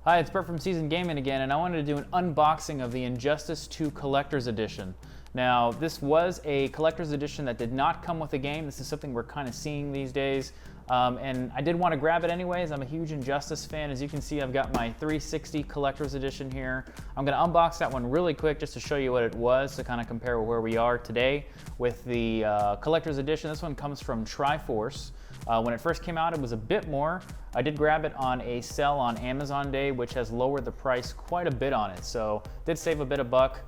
Hi, it's Bert from Seasoned Gaming again, and I wanted to do an unboxing of the Injustice 2 Collector's Edition. Now, this was a Collector's Edition that did not come with a game. This is something we're kind of seeing these days, and I did want to grab it anyways. I'm a huge Injustice fan. As you can see, I've got my 360 Collector's Edition here. I'm going to unbox that one really quick just to show you what it was, to kind of compare where we are today with the Collector's Edition. This one comes from Triforce. When it first came out, it was a bit more. I did grab it on a sale on Amazon Day, which has lowered the price quite a bit on it, so did save a bit of buck.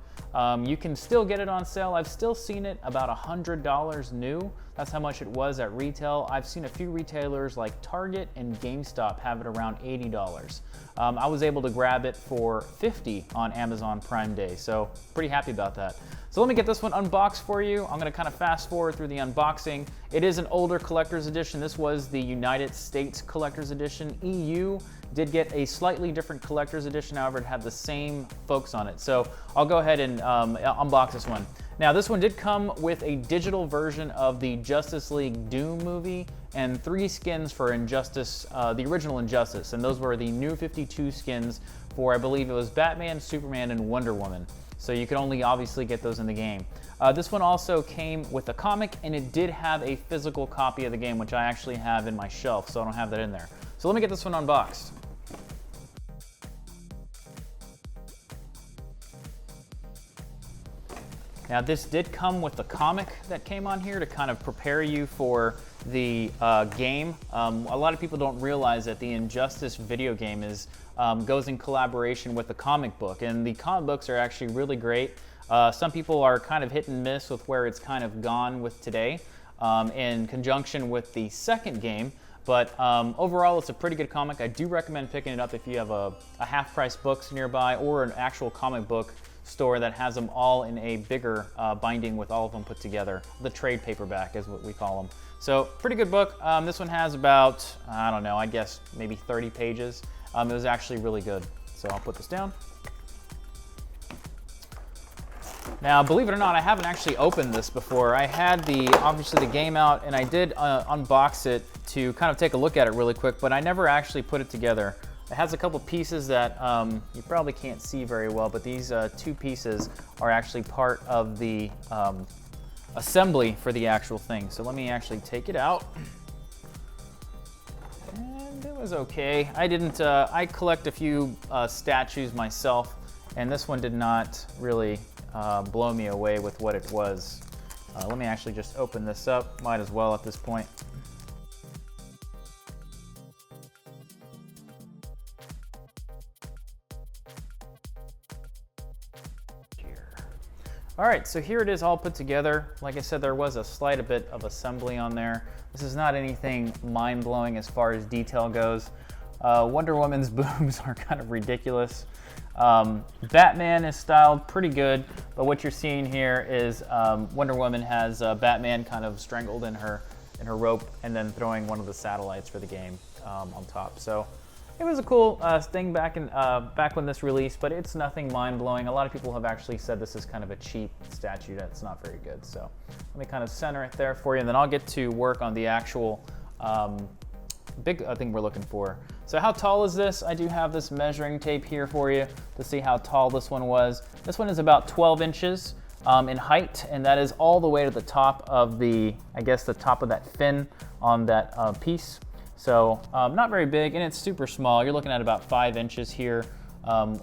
You can still get it on sale. I've still seen it about $100 new. That's how much it was at retail. I've seen a few retailers like Target and GameStop have it around $80. I was able to grab it for $50 on Amazon Prime Day, so pretty happy about that. So let me get this one unboxed for you. I'm gonna kind of fast forward through the unboxing. It is an older collector's edition. This was the United States collector's edition. EU did get a slightly different collector's edition, however, it had the same folks on it. So I'll go ahead and unbox this one. Now, this one did come with a digital version of the Justice League Doom movie and 3 skins for Injustice, the original Injustice, and those were the New 52 skins for, I believe it was Batman, Superman, and Wonder Woman. So you can only obviously get those in the game. This one also came with a comic, and it did have a physical copy of the game, which I actually have in my shelf, so I don't have that in there. So let me get this one unboxed. Now, this did come with the comic that came on here to kind of prepare you for the game. A lot of people don't realize that the Injustice video game goes in collaboration with the comic book, and the comic books are actually really great. Some people are kind of hit and miss with where it's kind of gone with today in conjunction with the second game, but overall it's a pretty good comic. I do recommend picking it up if you have a half-price books nearby or an actual comic book store that has them all in a bigger binding with all of them put together. The trade paperback is what we call them. So pretty good book. This one has about, I don't know, I guess maybe 30 pages. It was actually really good. So I'll put this down. Now, believe it or not, I haven't actually opened this before. I had obviously the game out, and I did unbox it to kind of take a look at it really quick, but I never actually put it together. It has a couple pieces that you probably can't see very well, but these 2 pieces are actually part of the assembly for the actual thing. So let me actually take it out. And it was okay. I collect a few statues myself, and this one did not really blow me away with what it was. Let me actually just open this up. Might as well at this point. All right, so here it is all put together. Like I said, there was a slight bit of assembly on there. This is not anything mind-blowing as far as detail goes. Wonder Woman's boobs are kind of ridiculous. Batman is styled pretty good, but what you're seeing here is Wonder Woman has Batman kind of strangled in her rope and then throwing one of the satellites for the game on top. So it was a cool thing back when this released, but it's nothing mind-blowing. A lot of people have actually said this is kind of a cheap statue that's not very good. So let me kind of center it there for you, and then I'll get to work on the actual big thing we're looking for. So how tall is this? I do have this measuring tape here for you to see how tall this one was. This one is about 12 inches in height, and that is all the way to the top of the top of that fin on that piece. So not very big, and it's super small. You're looking at about 5 inches here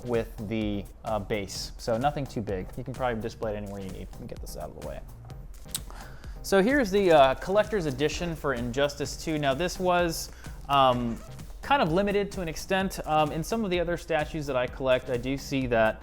with the base. So nothing too big. You can probably display it anywhere you need. Let me get this out of the way. So here's the collector's edition for Injustice 2. Now this was kind of limited to an extent. In some of the other statues that I collect, I do see that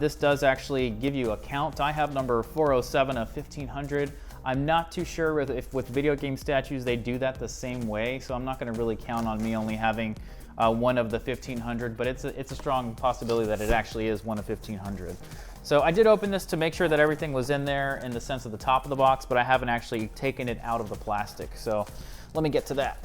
this does actually give you a count. I have number 407 of 1500. I'm not too sure if with video game statues they do that the same way, so I'm not going to really count on me only having one of the 1500, but it's a strong possibility that it actually is one of 1500. So I did open this to make sure that everything was in there in the sense of the top of the box, but I haven't actually taken it out of the plastic. So let me get to that.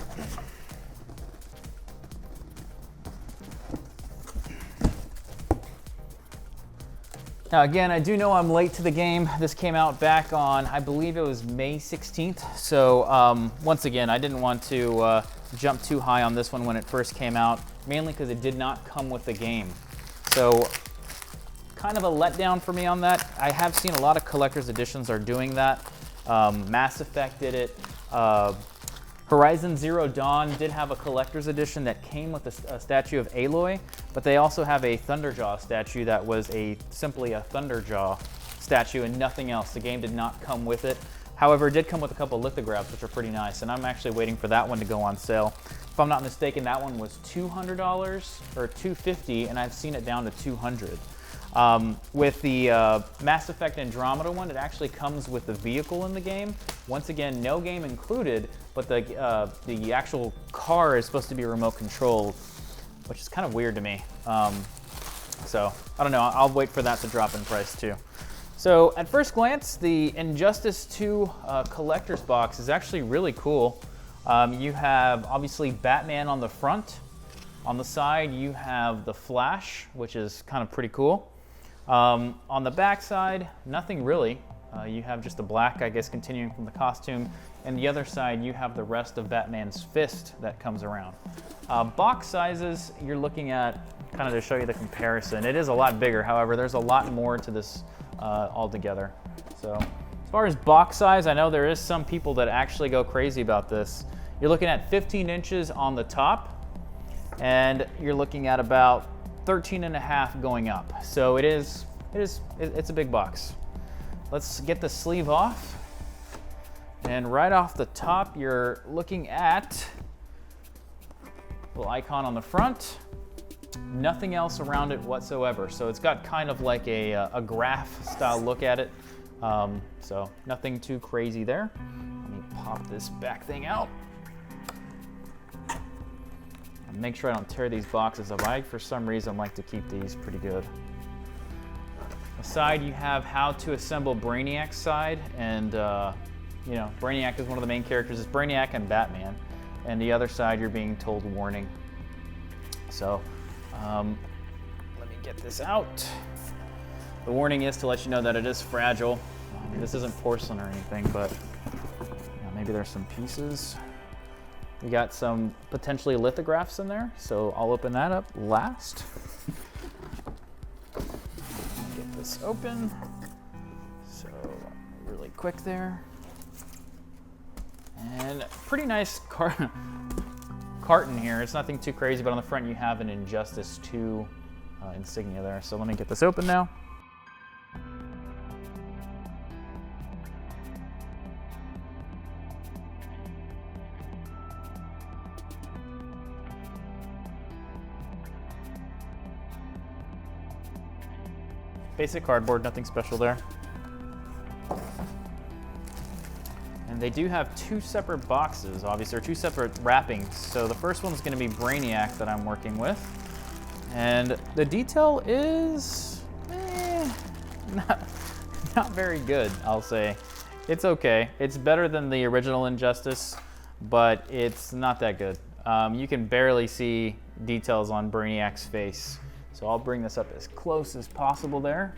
Now again, I do know I'm late to the game. This came out back on, I believe it was May 16th. So once again, I didn't want to jump too high on this one when it first came out. mainly because it did not come with the game. So kind of a letdown for me on that. I have seen a lot of collector's editions are doing that. Mass Effect did it. Horizon Zero Dawn did have a collector's edition that came with a statue of Aloy, but they also have a Thunderjaw statue that was simply a Thunderjaw statue and nothing else. The game did not come with it. However, it did come with a couple of lithographs, which are pretty nice, and I'm actually waiting for that one to go on sale. If I'm not mistaken, that one was $200 or $250, and I've seen it down to $200. With the Mass Effect Andromeda one, it actually comes with the vehicle in the game. Once again, no game included, but the actual car is supposed to be remote controlled, which is kind of weird to me. So I don't know, I'll wait for that to drop in price too. So at first glance, the Injustice 2 collector's box is actually really cool. You have obviously Batman on the front. On the side, you have the Flash, which is kind of pretty cool. On the back side, nothing really. You have just the black, I guess, continuing from the costume. And the other side, you have the rest of Batman's fist that comes around. Box sizes, you're looking at, kind of to show you the comparison, it is a lot bigger. However, there's a lot more to this altogether. So as far as box size, I know there is some people that actually go crazy about this. You're looking at 15 inches on the top, and you're looking at about 13.5 going up. So it's a big box. Let's get the sleeve off. And right off the top, you're looking at a little icon on the front. Nothing else around it whatsoever. So it's got kind of like a graph style look at it. So nothing too crazy there. Let me pop this back thing out. Make sure I don't tear these boxes up. I, for some reason, like to keep these pretty good. Aside, you have how to assemble Brainiac's side, and you know, Brainiac is one of the main characters. It's Brainiac and Batman. And the other side, you're being told warning. So, let me get this out. The warning is to let you know that it is fragile. I mean, this isn't porcelain or anything, but you know, maybe there's some pieces. We got some potentially lithographs in there, so I'll open that up last. Get this open. So, really quick there. And pretty nice carton here. It's nothing too crazy, but on the front you have an Injustice 2 insignia there. So let me get this open now. Basic cardboard, nothing special there. And they do have two separate boxes, obviously, or two separate wrappings. So the first one's gonna be Brainiac that I'm working with. And the detail is, not very good, I'll say. It's okay. It's better than the original Injustice, but it's not that good. You can barely see details on Brainiac's face. So I'll bring this up as close as possible there.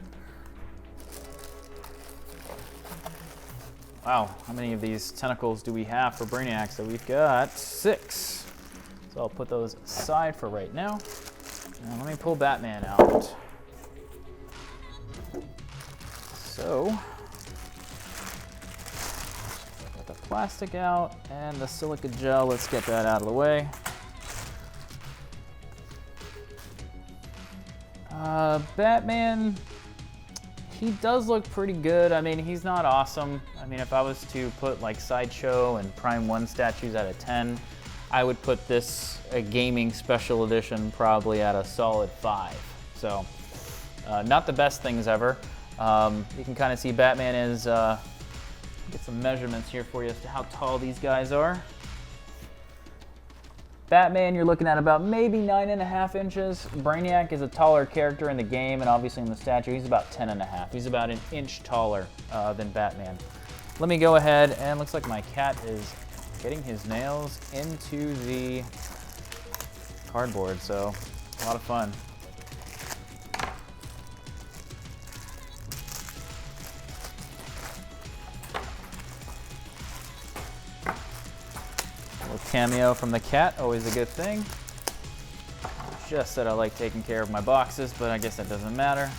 Wow, how many of these tentacles do we have for Brainiac? So we've got 6. So I'll put those aside for right now. Now let me pull Batman out. So, got the plastic out and the silica gel. Let's get that out of the way. Batman, he does look pretty good. I mean, he's not awesome. I mean, if I was to put like Sideshow and Prime 1 statues out of 10, I would put this, a gaming special edition, probably at a solid 5. So, not the best things ever. You can kind of see Batman is, get some measurements here for you as to how tall these guys are. Batman, you're looking at about maybe 9.5 inches. Brainiac is a taller character in the game, and obviously in the statue, he's about 10.5. He's about an inch taller than Batman. Let me go ahead, and looks like my cat is getting his nails into the cardboard, so a lot of fun. Cameo from the cat, always a good thing. just said I like taking care of my boxes, but I guess that doesn't matter.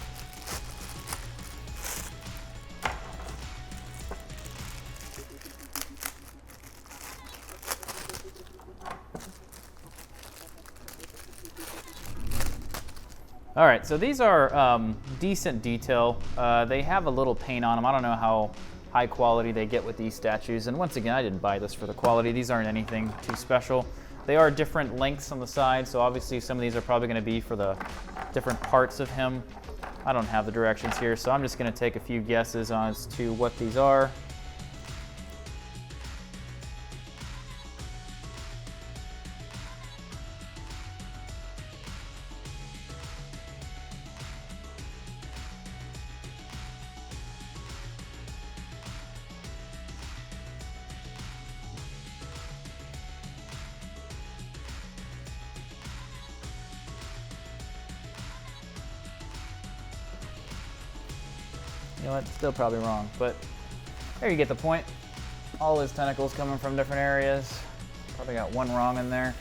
All right, so these are decent detail. They have a little paint on them. I don't know how high quality they get with these statues. And once again, I didn't buy this for the quality. These aren't anything too special. They are different lengths on the side, so obviously some of these are probably gonna be for the different parts of him. I don't have the directions here, so I'm just gonna take a few guesses as to what these are. You know what, still probably wrong, but there you get the point. All his tentacles coming from different areas. Probably got one wrong in there.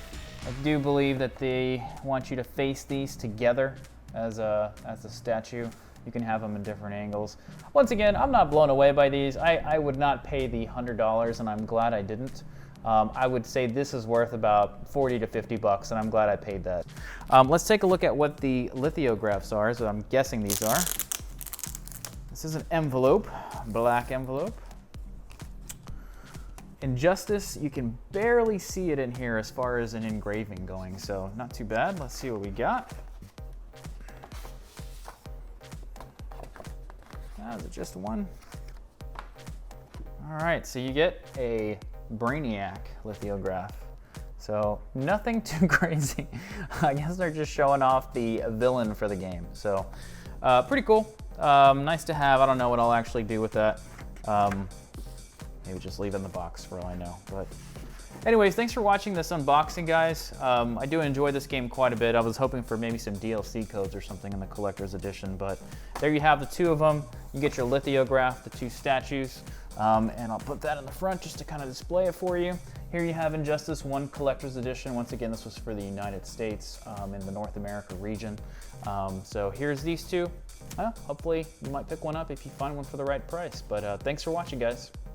I do believe that they want you to face these together as a statue. You can have them in different angles. Once again, I'm not blown away by these. I would not pay the $100, and I'm glad I didn't. I would say this is worth about 40 to 50 bucks, and I'm glad I paid that. Let's take a look at what the lithographs are, so I'm guessing these are. This is an envelope, black envelope. Injustice, you can barely see it in here as far as an engraving going, so not too bad. Let's see what we got. Is it just one? All right, so you get a Brainiac lithograph. So nothing too crazy. I guess they're just showing off the villain for the game. So pretty cool. Nice to have. I don't know what I'll actually do with that. Maybe just leave it in the box for all I know. But anyways, thanks for watching this unboxing, guys. I do enjoy this game quite a bit. I was hoping for maybe some DLC codes or something in the collector's edition, but there you have the two of them. You get your lithograph, the two statues, and I'll put that in the front just to kind of display it for you. Here you have Injustice 1 Collector's Edition. Once again, this was for the United States in the North America region. So here's these two. Hopefully you might pick one up if you find one for the right price. But thanks for watching, guys.